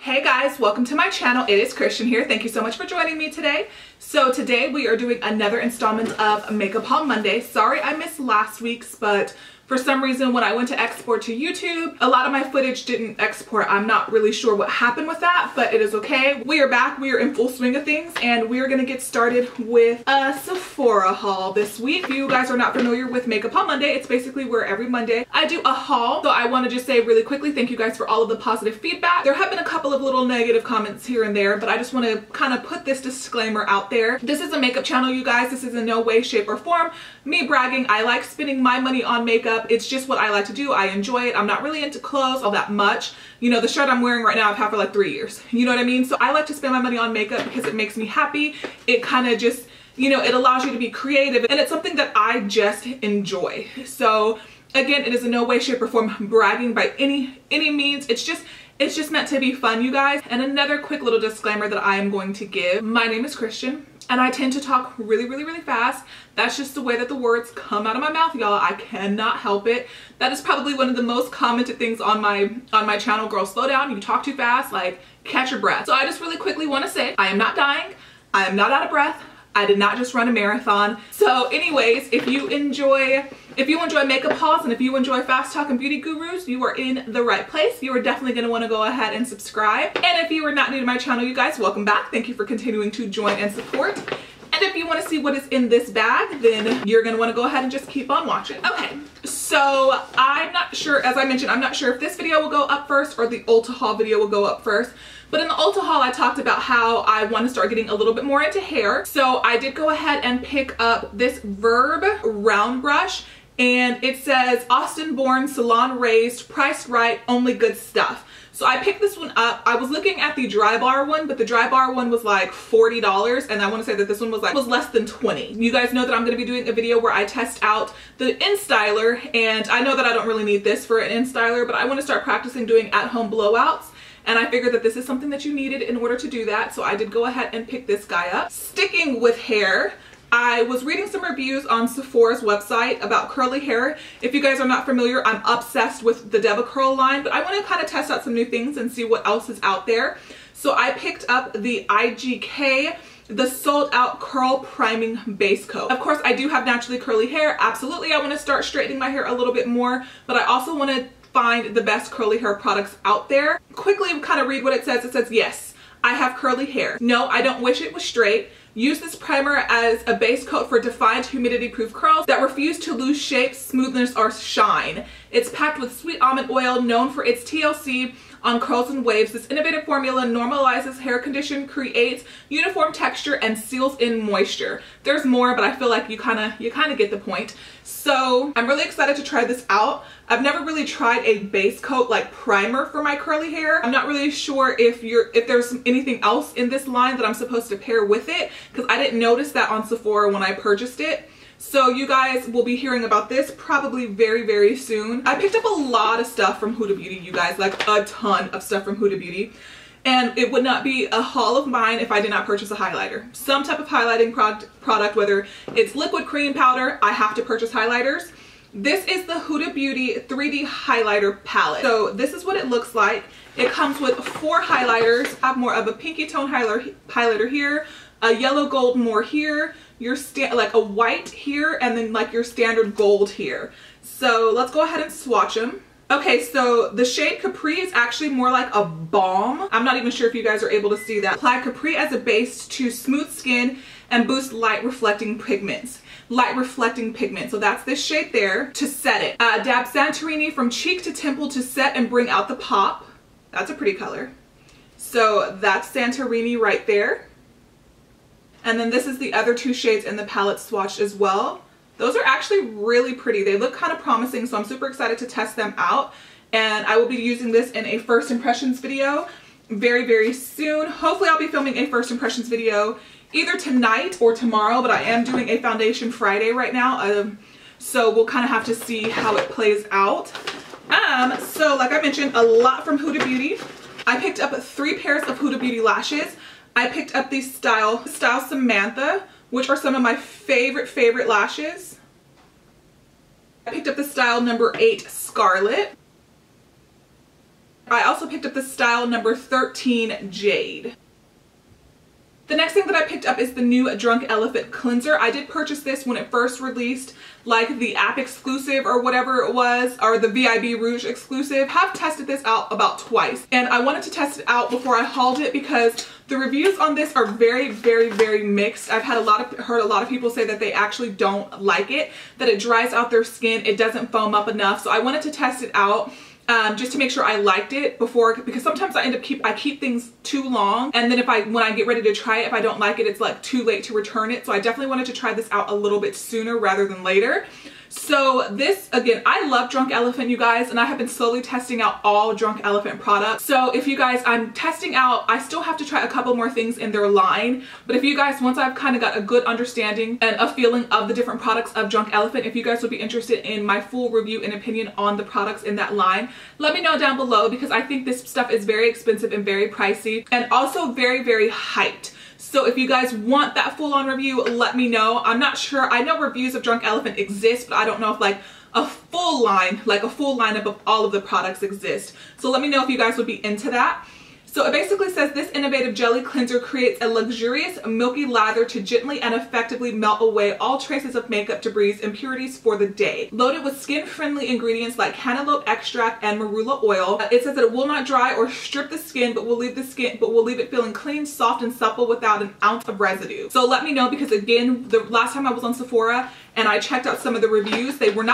Hey guys, welcome to my channel. It is Christian here. Thank you so much for joining me today. So today we are doing another installment of Makeup Haul Monday. Sorry I missed last week's, but for some reason when I went to export to YouTube, a lot of my footage didn't export. I'm not really sure what happened with that, but it is okay. We are back. We are in full swing of things, and we are going to get started with a Sephora haul this week. If you guys are not familiar with Makeup Haul Monday, it's basically where every Monday I do a haul. So I want to just say really quickly, thank you guys for all of the positive feedback. There have been a couple of little negative comments here and there, but I just want to kind of put this disclaimer out there. This is a makeup channel, you guys. This is in no way, shape, or form me bragging. I like spending my money on makeup. It's just what I like to do. I enjoy it. I'm not really into clothes all that much. You know, the shirt I'm wearing right now I've had for like 3 years. You know what I mean? So I like to spend my money on makeup because it makes me happy. It kind of just, you know, it allows you to be creative, and it's something that I just enjoy. So again, it is in no way, shape, or form bragging by any means. It's just meant to be fun, you guys. And another quick little disclaimer that I am going to give. My name is Christian, and I tend to talk really fast. That's just the way that the words come out of my mouth, y'all. I cannot help it. That is probably one of the most commented things on my channel. Girl, slow down. You talk too fast. Like, catch your breath. So I just really quickly want to say, I am not dying. I am not out of breath. I did not just run a marathon. So anyways, if you enjoy makeup hauls and if you enjoy fast talking beauty gurus, you are in the right place. You are definitely going to want to go ahead and subscribe. And if you are not new to my channel, you guys, welcome back. Thank you for continuing to join and support. And if you want to see what is in this bag, then you're going to want to go ahead and just keep on watching. Okay, so I'm not sure, as I mentioned, I'm not sure if this video will go up first or the Ulta haul video will go up first. But in the Ulta haul, I talked about how I want to start getting a little bit more into hair. So I did go ahead and pick up this Verb round brush, and it says Austin born, salon raised, priced right, only good stuff. So I picked this one up. I was looking at the dry bar one, but the dry bar one was like $40, and I want to say that this one was less than 20. You guys know that I'm going to be doing a video where I test out the InStyler, and I know that I don't really need this for an InStyler, but I want to start practicing doing at-home blowouts. And I figured that this is something that you needed in order to do that. So I did go ahead and pick this guy up. Sticking with hair, I was reading some reviews on Sephora's website about curly hair. If you guys are not familiar, I'm obsessed with the DevaCurl line, but I want to kind of test out some new things and see what else is out there. So I picked up the IGK, the sold out curl priming base coat. Of course, I do have naturally curly hair. Absolutely, I want to start straightening my hair a little bit more, but I also want to find the best curly hair products out there. Quickly kind of read what it says. It says, yes, I have curly hair. No, I don't wish it was straight. Use this primer as a base coat for defined humidity-proof curls that refuse to lose shape, smoothness, or shine. It's packed with sweet almond oil, known for its TLC on curls and waves. This innovative formula normalizes hair condition, creates uniform texture, and seals in moisture. There's more, but I feel like you kind of get the point. So I'm really excited to try this out. I've never really tried a base coat like primer for my curly hair. I'm not really sure if there's anything else in this line that I'm supposed to pair with it, because I didn't notice that on Sephora when I purchased it. So you guys will be hearing about this probably very soon. I picked up a lot of stuff from Huda Beauty, you guys, like a ton of stuff from Huda Beauty. And it would not be a haul of mine if I did not purchase a highlighter. Some type of highlighting product, whether it's liquid, cream, powder, I have to purchase highlighters. This is the Huda Beauty 3D highlighter palette. So this is what it looks like. It comes with 4 highlighters. I have more of a pinky tone highlighter here, a yellow gold more here, like a white here, and then like your standard gold here. So let's go ahead and swatch them. Okay, so the shade Capri is actually more like a balm. I'm not even sure if you guys are able to see that. Apply Capri as a base to smooth skin and boost light reflecting pigments. So that's this shade there to set it. Dab Santorini from cheek to temple to set and bring out the pop. That's a pretty color. So that's Santorini right there. And then this is the other 2 shades in the palette swatched as well. Those are actually really pretty. They look kind of promising, so I'm super excited to test them out. And I will be using this in a first impressions video very soon. Hopefully I'll be filming a first impressions video either tonight or tomorrow, but I am doing a foundation Friday right now. So we'll kind of have to see how it plays out. So like I mentioned, a lot from Huda Beauty. I picked up 3 pairs of Huda Beauty lashes. I picked up these style Samantha, which are some of my favorite lashes. I picked up the style number 8 Scarlett. I also picked up the style number 13 Jade. The next thing that I picked up is the new Drunk Elephant cleanser. I did purchase this when it first released, like the app exclusive or whatever it was, or the VIB Rouge exclusive. Have tested this out about twice, and I wanted to test it out before I hauled it because the reviews on this are very, very, very mixed. I've had heard a lot of people say that they actually don't like it, that it dries out their skin, it doesn't foam up enough. So I wanted to test it out. Just to make sure I liked it before, because sometimes I keep things too long, and then when I get ready to try it, if I don't like it, it's like too late to return it. So I definitely wanted to try this out a little bit sooner rather than later. So this, again, I love Drunk Elephant, you guys, and I have been slowly testing out all Drunk Elephant products. So if you guys, I'm testing out, I still have to try a couple more things in their line, but if you guys, once I've kind of got a good understanding and a feeling of the different products of Drunk Elephant, if you guys would be interested in my full review and opinion on the products in that line, let me know down below, because I think this stuff is very expensive and very pricey, and also very, very hyped. So if you guys want that full-on review, let me know. I'm not sure. I know reviews of Drunk Elephant exist, but I don't know if like a full line, like a full lineup of all of the products exist. So let me know if you guys would be into that. So it basically says this innovative jelly cleanser creates a luxurious milky lather to gently and effectively melt away all traces of makeup debris impurities for the day. Loaded with skin-friendly ingredients like cantaloupe extract and marula oil. It says that it will not dry or strip the skin, but will leave it feeling clean, soft, and supple without an ounce of residue. So let me know, because again, the last time I was on Sephora and I checked out some of the reviews, they were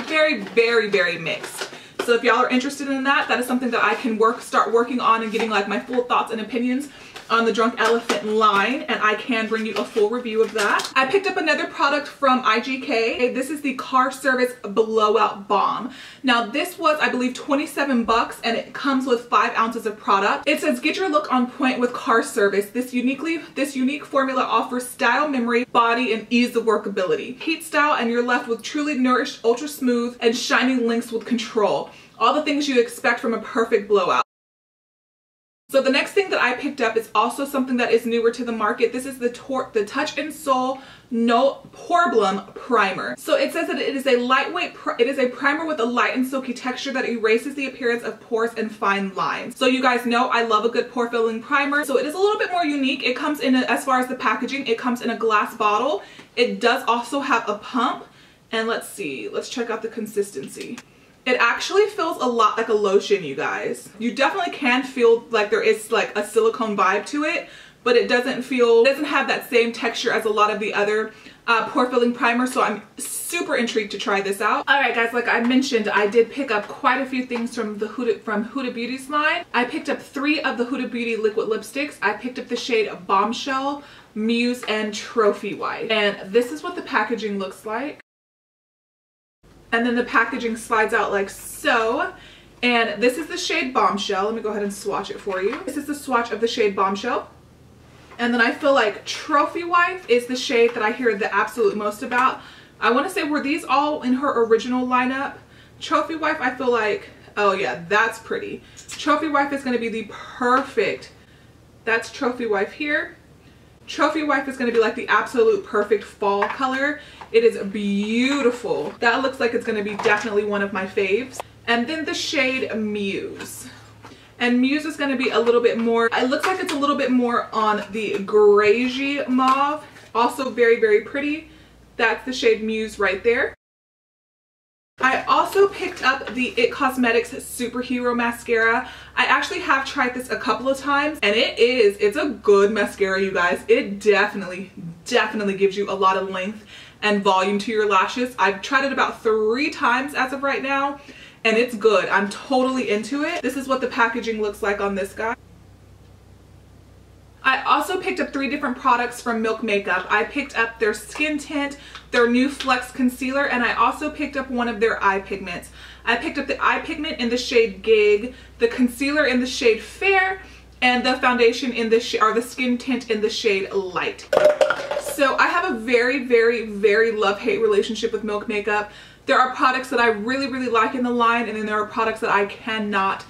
very, very, very mixed. So if y'all are interested in that, that is something that I can start working on and getting like my full thoughts and opinions on the Drunk Elephant line, and I can bring you a full review of that. I picked up another product from IGK. This is the Car Service Blowout Balm. Now this was, I believe, 27 bucks, and it comes with 5 ounces of product. It says, get your look on point with Car Service. This unique formula offers style, memory, body, and ease of workability. Heat style, and you're left with truly nourished, ultra smooth, and shining links with control. All the things you expect from a perfect blowout. So the next thing that I picked up is also something that is newer to the market. This is the Touch in Soul Poreblem primer. So it says that it is a primer with a light and silky texture that erases the appearance of pores and fine lines. So you guys know I love a good pore filling primer. So it is a little bit more unique. It comes in, as far as the packaging, it comes in a glass bottle. It does also have a pump, and let's check out the consistency. It actually feels a lot like a lotion, you guys. You definitely can feel like there is like a silicone vibe to it, but it doesn't have that same texture as a lot of the other pore filling primers. So I'm super intrigued to try this out. All right, guys, like I mentioned, I did pick up quite a few things from Huda Beauty's line. I picked up 3 of the Huda Beauty liquid lipsticks. I picked up the shade Bombshell, Muse, and Trophy Wife. And this is what the packaging looks like. And then the packaging slides out like so. And this is the shade Bombshell. Let me go ahead and swatch it for you. This is the swatch of the shade Bombshell. And then I feel like Trophy Wife is the shade that I hear the absolute most about. I want to say, were these all in her original lineup? Trophy Wife, I feel like, oh yeah, that's pretty. Trophy Wife is going to be the perfect, that's Trophy Wife here. Trophy Wife is going to be like the absolute perfect fall color. It is beautiful. That looks like it's going to be definitely one of my faves. And then the shade Muse. And Muse is going to be a little bit more, it looks like it's a little bit more on the greigey mauve. Also very, very pretty. That's the shade Muse right there. I also picked up the IT Cosmetics Superhero Mascara. I actually have tried this a couple of times, and it's a good mascara, you guys. It definitely gives you a lot of length and volume to your lashes. I've tried it about 3 times as of right now, and it's good. I'm totally into it. This is what the packaging looks like on this guy. I also picked up 3 different products from Milk Makeup. I picked up their Skin Tint, their new Flex Concealer, and I also picked up one of their eye pigments. I picked up the eye pigment in the shade Gig, the concealer in the shade Fair, and the foundation in the skin tint in the shade Light. So I have a very, very, very love-hate relationship with Milk Makeup. There are products that I really, really like in the line, and then there are products that I cannot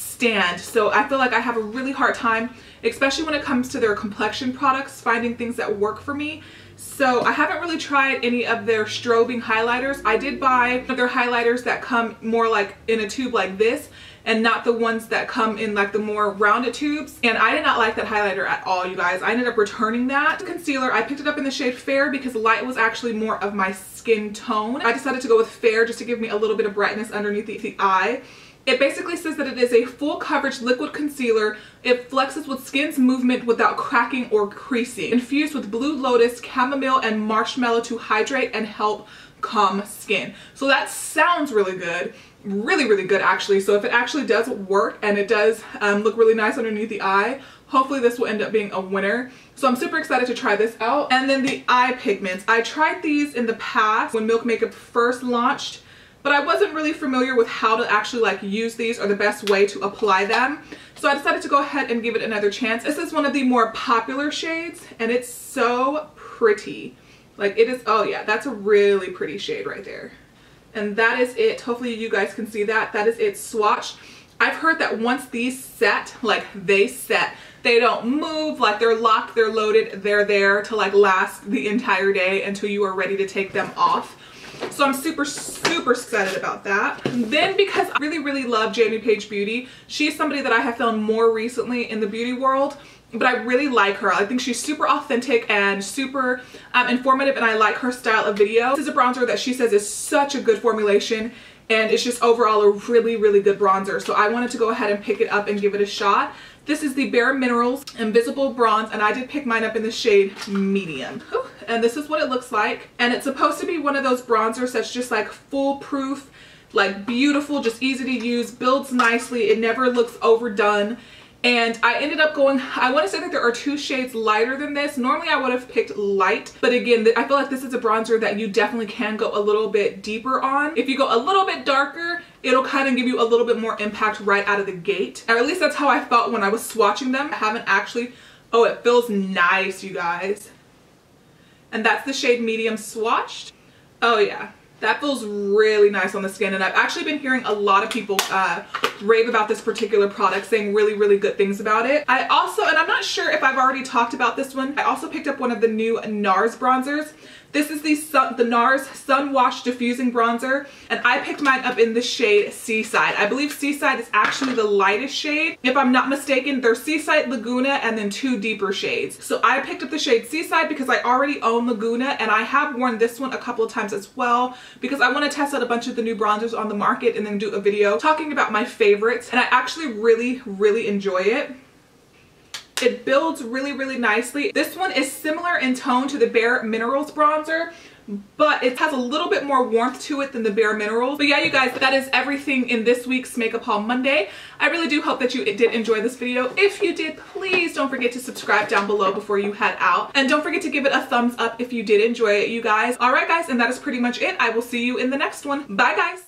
stand. So I feel like I have a really hard time, especially when it comes to their complexion products, finding things that work for me. So I haven't really tried any of their strobing highlighters. I did buy their highlighters that come more like in a tube like this, and not the ones that come in like the more rounded tubes. And I did not like that highlighter at all, you guys. I ended up returning that. Concealer, I picked it up in the shade Fair because light was actually more of my skin tone. I decided to go with Fair just to give me a little bit of brightness underneath the eye. It basically says that it is a full coverage liquid concealer. It flexes with skin's movement without cracking or creasing. Infused with blue lotus, chamomile, and marshmallow to hydrate and help calm skin. So that sounds really good. Really good actually. So if it actually does work and it does look really nice underneath the eye, hopefully this will end up being a winner. So I'm super excited to try this out. And then the eye pigments. I tried these in the past when Milk Makeup first launched, but I wasn't really familiar with how to actually like use these or the best way to apply them. So I decided to go ahead and give it another chance. This is one of the more popular shades and it's so pretty. Like it is, oh yeah, that's a really pretty shade right there. And that is it. Hopefully you guys can see that. That is it swatched. I've heard that once these set, like they set, they don't move, like they're locked, they're loaded, they're there to like last the entire day until you are ready to take them off. So I'm super excited about that. Then because I really love Jamie Page Beauty, she's somebody that I have found more recently in the beauty world, but I really like her. I think she's super authentic and super informative, and I like her style of video. This is a bronzer that she says is such a good formulation, and it's just overall a really good bronzer. So I wanted to go ahead and pick it up and give it a shot. This is the BareMinerals Invisible Bronze, and I did pick mine up in the shade Medium. And this is what it looks like. And it's supposed to be one of those bronzers that's just like foolproof, like beautiful, just easy to use, builds nicely, it never looks overdone. And I ended up going, I want to say that there are 2 shades lighter than this. Normally I would have picked light, but again, I feel like this is a bronzer that you definitely can go a little bit deeper on. If you go a little bit darker, it'll kind of give you a little bit more impact right out of the gate. Or at least that's how I felt when I was swatching them. I haven't actually, oh, it feels nice, you guys. And that's the shade Medium swatched. Oh yeah. That feels really nice on the skin, and I've actually been hearing a lot of people rave about this particular product, saying really good things about it. I also, and I'm not sure if I've already talked about this one, I also picked up one of the new Nars bronzers. This is the Nars Sun Wash Diffusing Bronzer, and I picked mine up in the shade Seaside. I believe Seaside is actually the lightest shade. If I'm not mistaken, there's Seaside, Laguna, and then 2 deeper shades. So I picked up the shade Seaside because I already own Laguna, and I have worn this one a couple of times as well because I want to test out a bunch of the new bronzers on the market and then do a video talking about my favorites, and I actually really enjoy it. It builds really nicely. This one is similar in tone to the BareMinerals bronzer, but it has a little bit more warmth to it than the BareMinerals. But yeah, you guys, that is everything in this week's Makeup Haul Monday. I really do hope that you did enjoy this video. If you did, please don't forget to subscribe down below before you head out. And don't forget to give it a thumbs up if you did enjoy it, you guys. Alright guys, and that is pretty much it. I will see you in the next one. Bye guys!